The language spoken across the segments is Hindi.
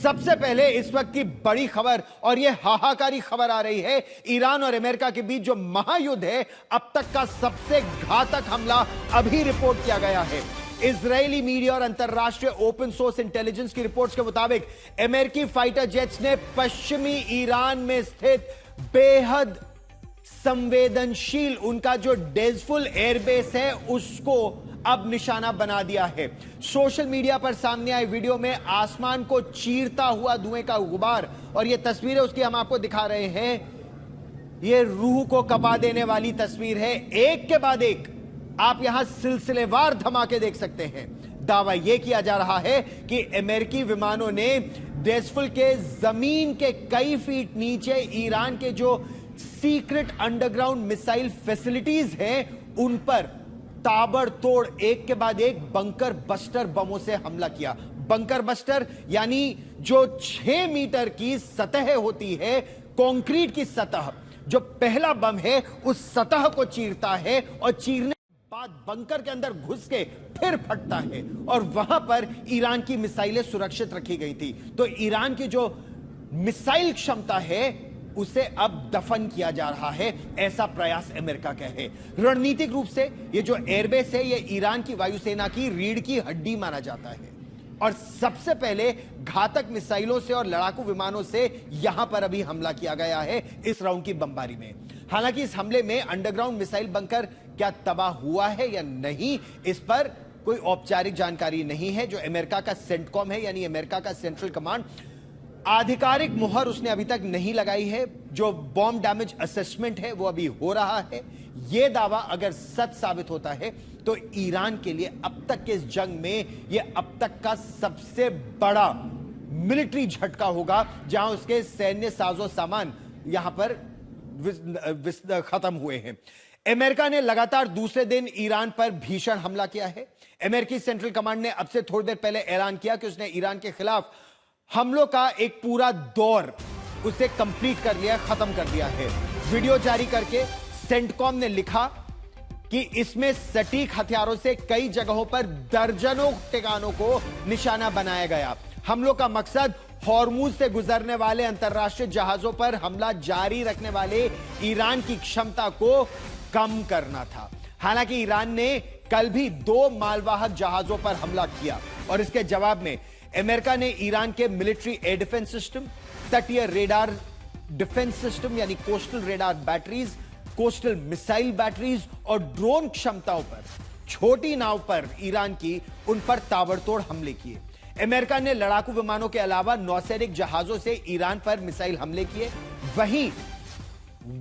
सबसे पहले इस वक्त की बड़ी खबर और यह हाहाकारी खबर आ रही है, ईरान और अमेरिका के बीच जो महायुद्ध है, अब तक का सबसे घातक हमला अभी रिपोर्ट किया गया है। इजरायली मीडिया और अंतरराष्ट्रीय ओपन सोर्स इंटेलिजेंस की रिपोर्ट्स के मुताबिक अमेरिकी फाइटर जेट्स ने पश्चिमी ईरान में स्थित बेहद संवेदनशील उनका जो डेजफुल एयरबेस है उसको अब निशाना बना दिया है। सोशल मीडिया पर सामने आई वीडियो में आसमान को चीरता हुआ धुएं का गुबार और ये तस्वीरें उसकी हम आपको दिखा रहे हैं। ये रूह को कपा देने वाली तस्वीर है। एक के बाद एक आप यहां सिलसिलेवार धमाके देख सकते हैं। दावा यह किया जा रहा है कि अमेरिकी विमानों ने डेजफुल के जमीन के कई फीट नीचे ईरान के जो सीक्रेट अंडरग्राउंड मिसाइल फैसिलिटीज हैं उन पर ताबड़तोड़ एक के बाद एक बंकर बस्टर बमों से हमला किया। बंकर बस्टर यानी जो 6 मीटर की सतह होती है, कंक्रीट की सतह, जो पहला बम है उस सतह को चीरता है और चीरने के बाद बंकर के अंदर घुस के फिर फटता है और वहां पर ईरान की मिसाइलें सुरक्षित रखी गई थी। तो ईरान की जो मिसाइल क्षमता है उसे अब दफन किया जा रहा है, ऐसा प्रयास अमेरिका का है। रणनीतिक रूप से ये जो एयरबेस है ये ईरान की वायुसेना की रीढ़ की हड्डी माना जाता है और सबसे पहले घातक मिसाइलों से और लड़ाकू विमानों से यहां पर अभी हमला किया गया है इस राउंड की बमबारी में। हालांकि इस हमले में अंडरग्राउंड मिसाइल बंकर क्या तबाह हुआ है या नहीं, इस पर कोई औपचारिक जानकारी नहीं है। जो अमेरिका का सेंटकॉम है यानी अमेरिका का सेंट्रल कमांड, आधिकारिक मुहर उसने अभी तक नहीं लगाई है। जो बॉम्ब डैमेज असेसमेंट है वो अभी हो रहा है। यह दावा अगर सच साबित होता है तो ईरान के लिए अब तक के इस जंग में यह अब तक का सबसे बड़ा मिलिट्री झटका होगा, जहां उसके सैन्य साजो सामान यहां पर खत्म हुए हैं। अमेरिका ने लगातार दूसरे दिन ईरान पर भीषण हमला किया है। अमेरिकी सेंट्रल कमांड ने अब से थोड़ी देर पहले ऐलान किया कि उसने ईरान के खिलाफ हमलों का एक पूरा दौर उसे कंप्लीट कर लिया, खत्म कर दिया है। वीडियो जारी करके सेंटकॉम ने लिखा कि इसमें सटीक हथियारों से कई जगहों पर दर्जनों ठिकानों को निशाना बनाया गया। हमलों का मकसद हॉर्मुज से गुजरने वाले अंतरराष्ट्रीय जहाजों पर हमला जारी रखने वाले ईरान की क्षमता को कम करना था। हालांकि ईरान ने कल भी 2 मालवाहक जहाजों पर हमला किया और इसके जवाब में अमेरिका ने ईरान के मिलिट्री एयर डिफेंस सिस्टम, तटीय रेडार डिफेंस सिस्टम यानी coastal radar batteries, coastal missile batteries और ड्रोन क्षमताओं पर, छोटी नाव पर ईरान की उन पर ताबड़तोड़ हमले किए। अमेरिका ने लड़ाकू विमानों के अलावा नौसैनिक जहाजों से ईरान पर मिसाइल हमले किए। वहीं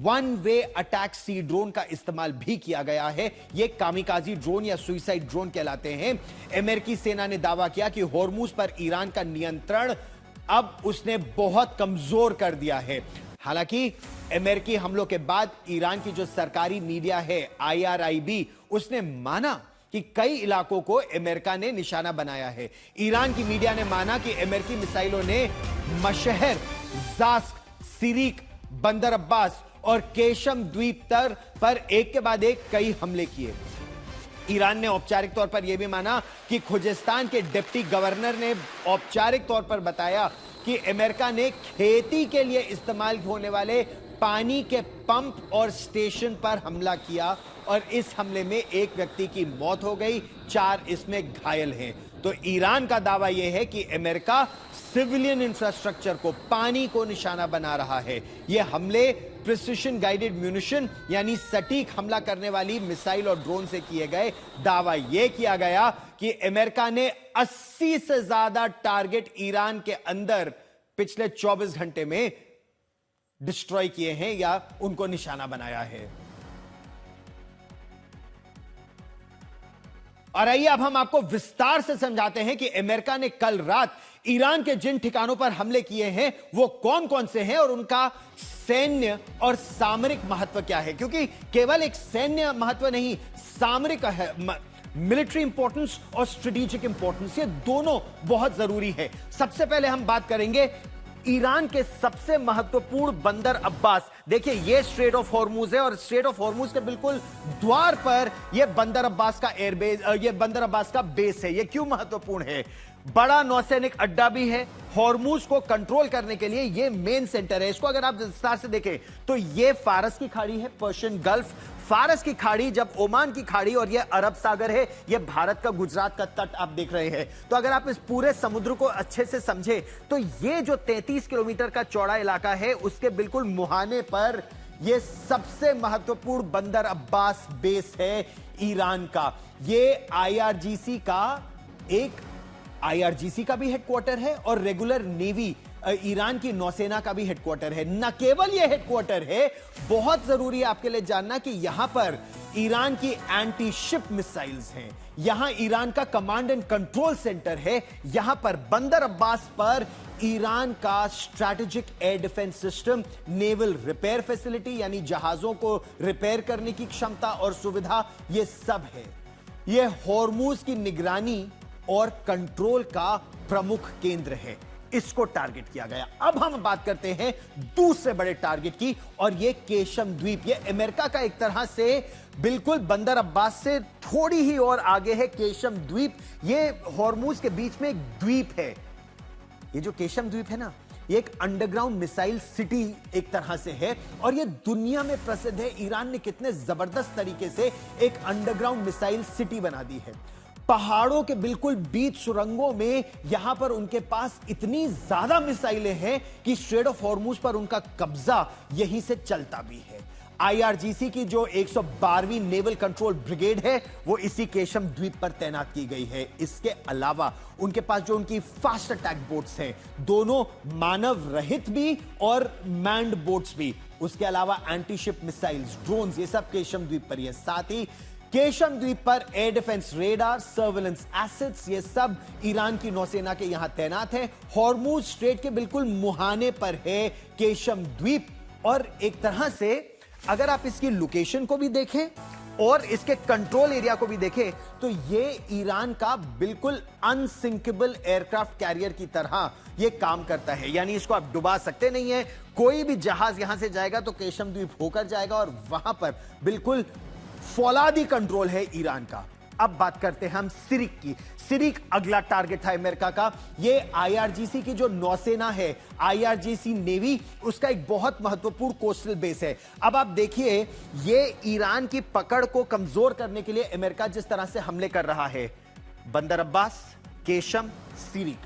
1 वे अटैक सी ड्रोन का इस्तेमाल भी किया गया है। ये कामिकाजी ड्रोन या सुइसाइड ड्रोन कहलाते हैं। अमेरिकी सेना ने दावा किया कि हॉर्मुज पर ईरान का नियंत्रण अब उसने बहुत कमजोर कर दिया है। हालांकि अमेरिकी हमलों के बाद ईरान की जो सरकारी मीडिया है IRIB, उसने माना कि कई इलाकों को अमेरिका ने निशाना बनाया है। ईरान की मीडिया ने माना कि अमेरिकी मिसाइलों ने मशहर, जास्क, सिरीक, बंदर अब्बास और केशम द्वीप तट पर एक के बाद एक कई हमले किए। ईरान ने औपचारिक तौर पर यह भी माना कि खुजेस्तान के डिप्टी गवर्नर ने औपचारिक तौर पर बताया कि अमेरिका ने खेती के लिए इस्तेमाल होने वाले पानी के पंप और स्टेशन पर हमला किया और इस हमले में एक व्यक्ति की मौत हो गई, 4 इसमें घायल हैं। तो ईरान का दावा यह है कि अमेरिका सिविलियन इंफ्रास्ट्रक्चर को, पानी को निशाना बना रहा है। यह हमले प्रिसिशन गाइडेड म्यूनिशन यानी सटीक हमला करने वाली मिसाइल और ड्रोन से किए गए। दावा यह किया गया कि अमेरिका ने 80 से ज्यादा टारगेट ईरान के अंदर पिछले 24 घंटे में डिस्ट्रॉय किए हैं या उनको निशाना बनाया है। और आइए अब हम आपको विस्तार से समझाते हैं कि अमेरिका ने कल रात ईरान के जिन ठिकानों पर हमले किए हैं वो कौन कौन से हैं और उनका सैन्य और सामरिक महत्व क्या है। क्योंकि केवल एक सैन्य महत्व नहीं, सामरिक है, मिलिट्री इंपॉर्टेंस और स्ट्रेटेजिक इंपॉर्टेंस, ये दोनों बहुत जरूरी है। सबसे पहले हम बात करेंगे ईरान के सबसे महत्वपूर्ण बंदर अब्बास। देखिए ये स्ट्रेट ऑफ हॉर्मुज है और स्ट्रेट ऑफ हॉर्मुज के बिल्कुल द्वार पर यह बंदर अब्बास का एयरबेस, ये बंदर अब्बास का बेस है। ये क्यों महत्वपूर्ण है? बड़ा नौसैनिक अड्डा भी है। हॉर्मूज को कंट्रोल करने के लिए ये मेन सेंटर है। इसको अगर आप विस्तार से देखें तो ये फारस की खाड़ी है, पर्शियन गल्फ, फारस की खाड़ी, जब ओमान की खाड़ी, और ये अरब सागर है, ये भारत का गुजरात का तट आप देख रहे हैं। तो अगर आप इस पूरे समुद्र को अच्छे से समझे तो ये जो 33 किलोमीटर का चौड़ा इलाका है उसके बिल्कुल मुहाने पर ये सबसे महत्वपूर्ण बंदर अब्बास बेस है ईरान का। ये आईआरजीसी का भी हेडक्वार्टर है और रेगुलर नेवी ईरान की नौसेना का भी हेडक्वार्टर है। न केवल यह हेडक्वार्टर है, बहुत जरूरी है आपके लिए जानना कि यहां पर ईरान की एंटी शिप मिसाइल्स हैं, यहां ईरान का कमांड एंड कंट्रोल सेंटर है, यहां पर बंदर अब्बास पर ईरान का strategic air defence system, naval repair facility यानी जहाजों को रिपेयर करने की क्षमता और सुविधा, यह सब है। यह हॉर्मूज की निगरानी और कंट्रोल का प्रमुख केंद्र है। इसको टारगेट किया गया। अब हम बात करते हैं दूसरे बड़े टारगेट की, और यह केशम द्वीप। यह अमेरिका का एक तरह से बिल्कुल बंदर अब्बास से थोड़ी ही और आगे है केशम द्वीप। यह हॉर्मूज के बीच में एक द्वीप है। ये जो केशम द्वीप है ना, ये एक अंडरग्राउंड मिसाइल सिटी एक तरह से है, और ये दुनिया में प्रसिद्ध है। ईरान ने कितने जबरदस्त तरीके से एक अंडरग्राउंड मिसाइल सिटी बना दी है। पहाड़ों के बिल्कुल बीच सुरंगों में यहां पर उनके पास इतनी ज्यादा मिसाइलें हैं कि स्ट्रेट ऑफ हॉर्मूज पर उनका कब्जा यहीं से चलता भी है। आईआरजीसी की जो 112वीं नेवल कंट्रोल ब्रिगेड है वो इसी केशम द्वीप पर तैनात की गई है। इसके अलावा उनके पास जो उनकी फास्ट अटैक बोट्स हैं, दोनों मानव रहित भी और मैन्ड बोट्स भी, उसके अलावा एंटी शिप मिसाइल्स, ड्रोन्स, ये सब केशम द्वीप पर है। साथ ही केशम द्वीप पर air defence radar, surveillance assets, ये सब ईरान की नौसेना के यहां तैनात है। हॉर्मूज स्ट्रेट के बिल्कुल मुहाने पर है केशम द्वीप, और एक तरह से अगर आप इसकी लोकेशन को भी देखें और इसके कंट्रोल एरिया को भी देखें तो ये ईरान का बिल्कुल अनसिंकेबल एयरक्राफ्ट कैरियर की तरह ये काम करता है। यानी इसको आप डुबा सकते नहीं है। कोई भी जहाज यहां से जाएगा तो केशम द्वीप होकर जाएगा, और वहां पर बिल्कुल फौलादी कंट्रोल है ईरान का। अब बात करते हैं हम सिरिक की। सिरिक अगला टारगेट था अमेरिका का। ये आईआरजीसी की जो नौसेना है, आईआरजीसी नेवी, उसका एक बहुत महत्वपूर्ण कोस्टल बेस है। अब आप देखिए, ये ईरान की पकड़ को कमजोर करने के लिए अमेरिका जिस तरह से हमले कर रहा है, बंदर अब्बास, केशम, सिरिक,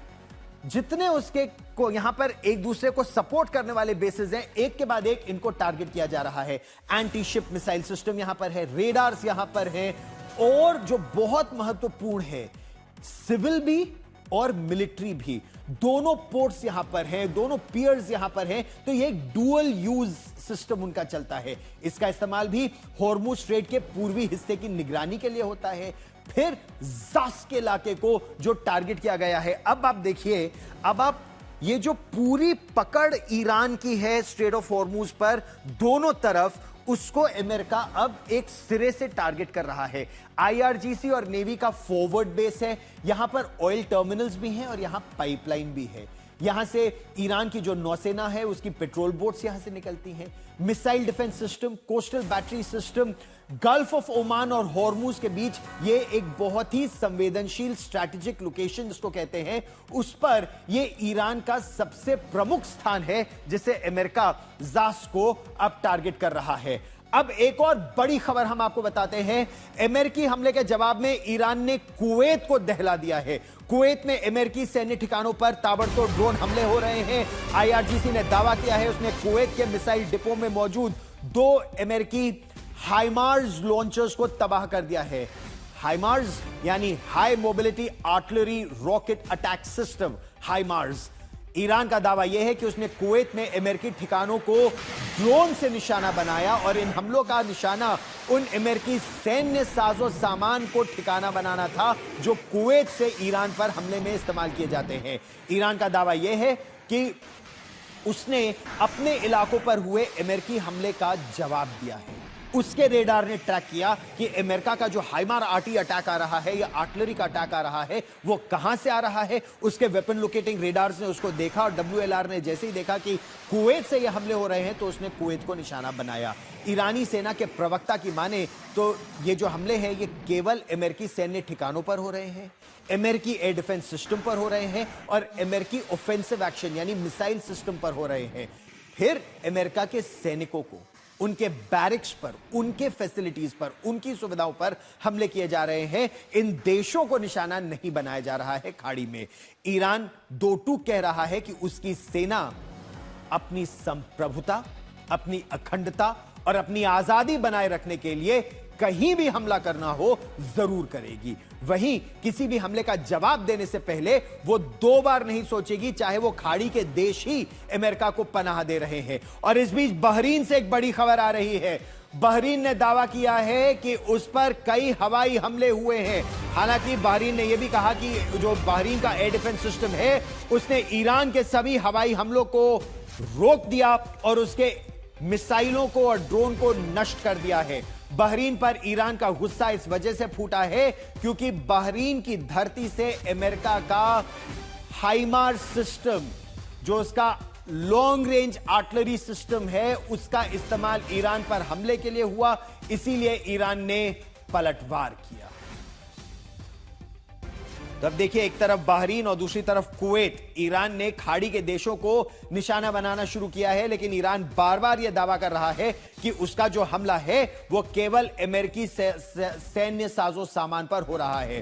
जितने उसके को यहां पर एक दूसरे को सपोर्ट करने वाले बेसेस हैं, एक के बाद एक इनको टारगेट किया जा रहा है। एंटी शिप मिसाइल सिस्टम यहां पर है, रेडार्स यहां पर है, और जो बहुत महत्वपूर्ण है, सिविल भी और मिलिट्री भी, दोनों पोर्ट्स यहां पर हैं, दोनों पियर्स यहां पर हैं। तो ये एक डुअल यूज सिस्टम उनका चलता है। इसका इस्तेमाल भी हॉर्मूज स्ट्रेट के पूर्वी हिस्से की निगरानी के लिए होता है। फिर जास के इलाके को जो टारगेट किया गया है। अब आप देखिए, अब आप ये जो पूरी पकड़ ईरान की है स्ट्रेट ऑफ हॉर्मूज पर दोनों तरफ, उसको अमेरिका अब एक सिरे से टारगेट कर रहा है। आईआरजीसी और नेवी का फॉरवर्ड बेस है, यहां पर ऑयल टर्मिनल्स भी हैं और यहां पाइपलाइन भी है। यहां से ईरान की जो नौसेना है उसकी पेट्रोल बोट्स यहां से निकलती हैं। Missile defence system, coastal battery system, gulf of Oman और हॉर्मूज के बीच ये एक बहुत ही संवेदनशील स्ट्रैटेजिक लोकेशन जिसको कहते हैं, उस पर ये ईरान का सबसे प्रमुख स्थान है जिसे अमेरिका जास को अब टारगेट कर रहा है। अब एक और बड़ी खबर हम आपको बताते हैं। अमेरिकी हमले के जवाब में ईरान ने कुवैत को दहला दिया है। कुवैत में अमेरिकी सैन्य ठिकानों पर ताबड़तोड़ ड्रोन हमले हो रहे हैं। आईआरजीसी ने दावा किया है उसने कुवैत के मिसाइल डिपो में मौजूद 2 अमेरिकी हाइमार्स लॉन्चर्स को तबाह कर दिया है। हाइमार्स यानी high mobility artillery rocket attack system, HIMARS. Iran का दावा यह है कि उसने कुवैत में अमेरिकी ठिकानों को ड्रोन से निशाना बनाया, और इन हमलों का निशाना उन अमेरिकी सैन्य साजो सामान को ठिकाना बनाना था जो कुवैत से ईरान पर हमले में इस्तेमाल किए जाते हैं। ईरान का दावा यह है कि उसने अपने इलाकों पर हुए अमेरिकी हमले का जवाब दिया है। उसके रेडार ने ट्रैक किया कि अमेरिका का जो हाइमार आर्टी अटैक आ रहा है या आर्टिलरी का अटैक आ रहा है वो कहां से आ रहा है। उसके वेपन लोकेटिंग रेडार्स ने उसको देखा और WLR ने जैसे ही देखा कि कुवैत से ये हमले हो रहे हैं तो उसने कुवैत को निशाना बनाया। ईरानी सेना के प्रवक्ता की माने तो ये जो हमले हैं ये केवल अमेरिकी सैन्य ठिकानों पर हो रहे हैं, अमेरिकी एयर डिफेंस सिस्टम पर हो रहे हैं और अमेरिकी ऑफेंसिव एक्शन यानी मिसाइल सिस्टम पर हो रहे हैं। फिर अमेरिका के सैनिकों को उनके बैरिक्स पर, उनके फैसिलिटीज पर, उनकी सुविधाओं पर हमले किए जा रहे हैं। इन देशों को निशाना नहीं बनाया जा रहा है खाड़ी में। ईरान दो टूक कह रहा है कि उसकी सेना अपनी संप्रभुता, अपनी अखंडता और अपनी आजादी बनाए रखने के लिए कहीं भी हमला करना हो जरूर करेगी। वहीं किसी भी हमले का जवाब देने से पहले वो दो बार नहीं सोचेगी, चाहे वो खाड़ी के देश ही अमेरिका को पनाह दे रहे हैं। और इस बीच बहरीन से एक बड़ी खबर आ रही है। बहरीन ने दावा किया है कि उस पर कई हवाई हमले हुए हैं। हालांकि बहरीन ने यह भी कहा कि जो बहरीन का एयर डिफेंस सिस्टम है उसने ईरान के सभी हवाई हमलों को रोक दिया और उसके मिसाइलों को और ड्रोन को नष्ट कर दिया है। बहरीन पर ईरान का गुस्सा इस वजह से फूटा है क्योंकि बहरीन की धरती से अमेरिका का हाइमार सिस्टम, जो उसका लॉन्ग रेंज आर्टिलरी सिस्टम है, उसका इस्तेमाल ईरान पर हमले के लिए हुआ। इसीलिए ईरान ने पलटवार किया। तो अब देखिए, एक तरफ बहरीन और दूसरी तरफ कुवैत, ईरान ने खाड़ी के देशों को निशाना बनाना शुरू किया है, लेकिन ईरान बार बार यह दावा कर रहा है कि उसका जो हमला है वो केवल अमेरिकी सैन्य साजो सामान पर हो रहा है।